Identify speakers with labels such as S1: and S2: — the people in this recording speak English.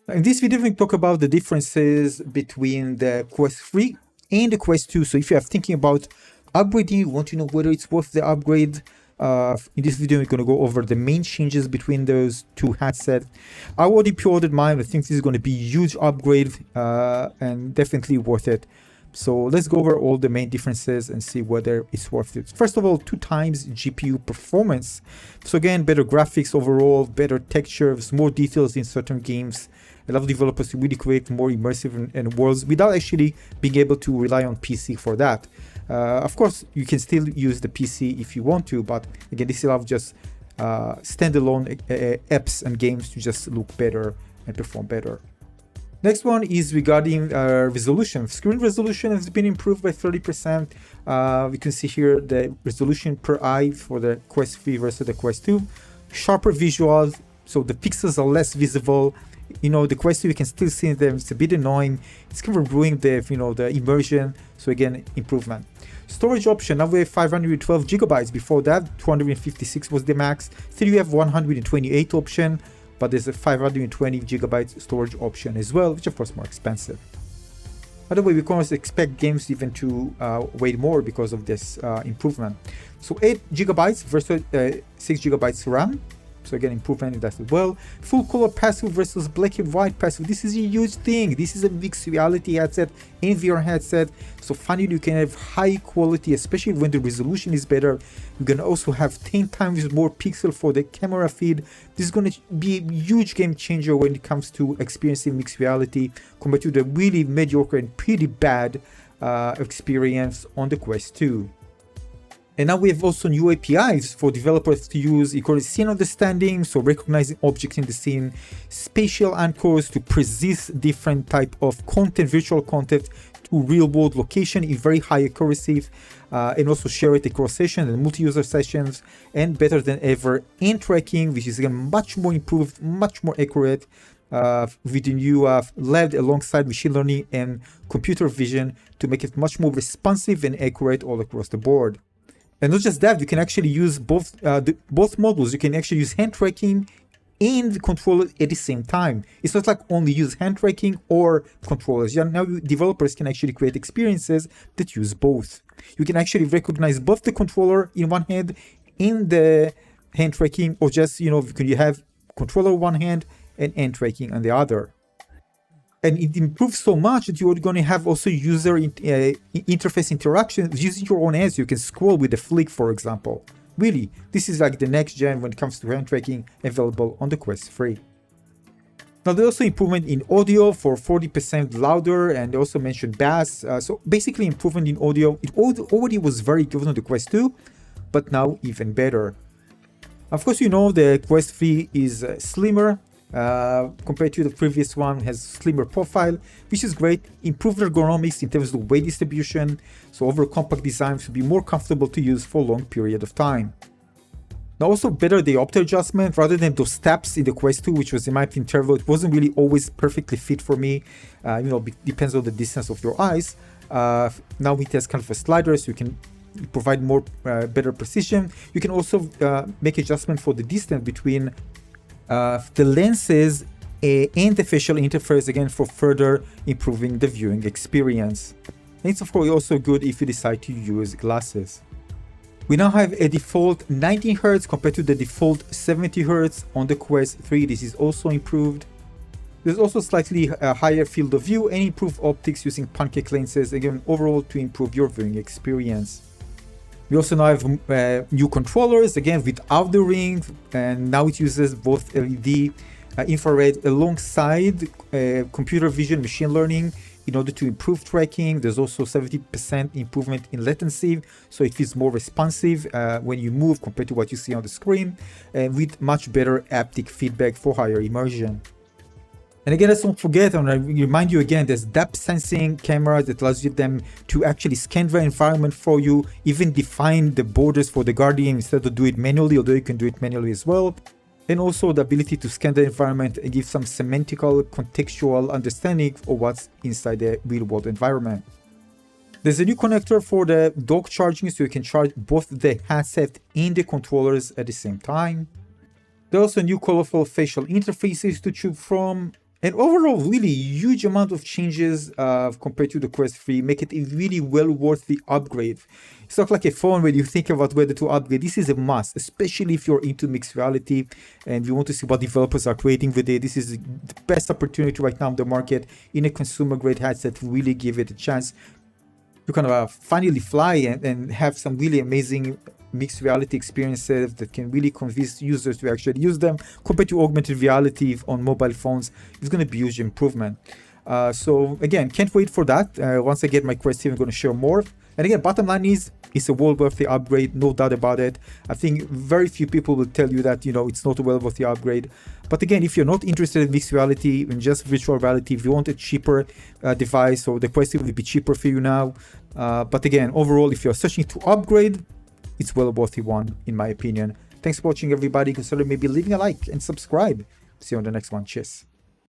S1: In this video, we talk about the differences between the Quest 3 and the Quest 2. So if you are thinking about upgrading, you want to know whether it's worth the upgrade. In this video, we're going to go over the main changes between those two headsets. I already pre-ordered mine. I think this is going to be a huge upgrade and definitely worth it. So let's go over all the main differences and see whether it's worth it. First of all, 2 times GPU performance. So again, better graphics overall, better textures, more details in certain games. A lot of developers to really create more immersive and worlds without actually being able to rely on PC for that. Of course, you can still use the PC if you want to, but again, this allows just standalone apps and games to just look better and perform better. Next one is regarding resolution. Screen resolution has been improved by 30%. We can see here the resolution per eye for the Quest 3 versus the Quest 2. Sharper visuals, so the pixels are less visible. You know, the Quest 2, you can still see them. It's a bit annoying. It's kind of ruining the, the immersion. So again, improvement. Storage option, now we have 512 gigabytes. Before that, 256 was the max. Still you have 128 option, but there's a 520 gigabytes storage option as well, which of course more expensive. By the way, we can also expect games even to weigh more because of this improvement. So 8 gigabytes versus 6 gigabytes RAM. So again, improvement in that as well. Full color passive versus black and white passive. This is a huge thing. This is a mixed reality headset and VR headset. So finally, you can have high quality, especially when the resolution is better. You're going to also have 10 times more pixel for the camera feed. This is going to be a huge game changer when it comes to experiencing mixed reality compared to the really mediocre and pretty bad experience on the Quest 2. And now we have also new APIs for developers to use. You call it scene understanding, so recognizing objects in the scene, spatial anchors to persist different type of content, virtual content to real-world location in very high accuracy, and also share it across sessions and multi-user sessions, and better than ever, hand tracking, which is again much more improved, much more accurate, with the new led alongside machine learning and computer vision to make it much more responsive and accurate all across the board. And not just that, you can actually use both models. You can actually use hand tracking and the controller at the same time. It's not like only use hand tracking or controllers. Now developers can actually create experiences that use both. You can actually recognize both the controller in one hand and the hand tracking, or just, you have controller one hand and hand tracking on the other. And it improves so much that you're going to have also user interface interaction using your own hands. You can scroll with a flick, for example. Really, this is like the next gen when it comes to hand tracking available on the Quest 3. Now, there's also improvement in audio for 40% louder, and they also mentioned bass. So basically improvement in audio. It already was very good on the Quest 2, but now even better. Of course, the Quest 3 is slimmer. Compared to the previous one, has slimmer profile, which is great. Improved ergonomics in terms of weight distribution, so overall compact design should be more comfortable to use for a long period of time. Now also better diopter adjustment rather than those steps in the Quest 2, which was in my opinion terrible. It wasn't really always perfectly fit for me. Depends on the distance of your eyes. Now it has kind of a slider, so you can provide more better precision. You can also make adjustment for the distance between the lenses and the facial interface, again, for further improving the viewing experience. And it's of course also good if you decide to use glasses. We now have a default 90 Hz compared to the default 70 Hz on the Quest 3. This is also improved. There's also slightly higher field of view and improved optics using pancake lenses, again, overall to improve your viewing experience. We also now have new controllers, again without the ring, and now it uses both LED, infrared alongside computer vision, machine learning in order to improve tracking. There's also 70% improvement in latency, so it feels more responsive when you move compared to what you see on the screen, and with much better haptic feedback for higher immersion. And again, let's not forget, and I remind you again, there's depth sensing camera that allows them to actually scan the environment for you, even define the borders for the Guardian instead of do it manually, although you can do it manually as well. And also the ability to scan the environment and give some semantical, contextual understanding of what's inside the real-world environment. There's a new connector for the dock charging, so you can charge both the headset and the controllers at the same time. There are also new colorful facial interfaces to choose from. And overall, really huge amount of changes compared to the Quest 3 make it a really well worth the upgrade. It's not like a phone where you think about whether to upgrade. This is a must, especially if you're into mixed reality and you want to see what developers are creating with it. This is the best opportunity right now in the market in a consumer grade headset to really give it a chance to kind of finally fly and have some really amazing mixed reality experiences that can really convince users to actually use them. Compared to augmented reality on mobile phones, it's going to be a huge improvement. So again, can't wait for that. Once I get my Quest 2, I'm going to share more. And again, bottom line is, it's a well worth the upgrade, no doubt about it. I think very few people will tell you that, it's not a well worth the upgrade. But again, if you're not interested in mixed reality and just virtual reality, if you want a cheaper device, or the Quest 2 will be cheaper for you now. But again, overall, if you're searching to upgrade, it's well worth the one, in my opinion. Thanks for watching, everybody. Consider maybe leaving a like and subscribe. See you on the next one. Cheers.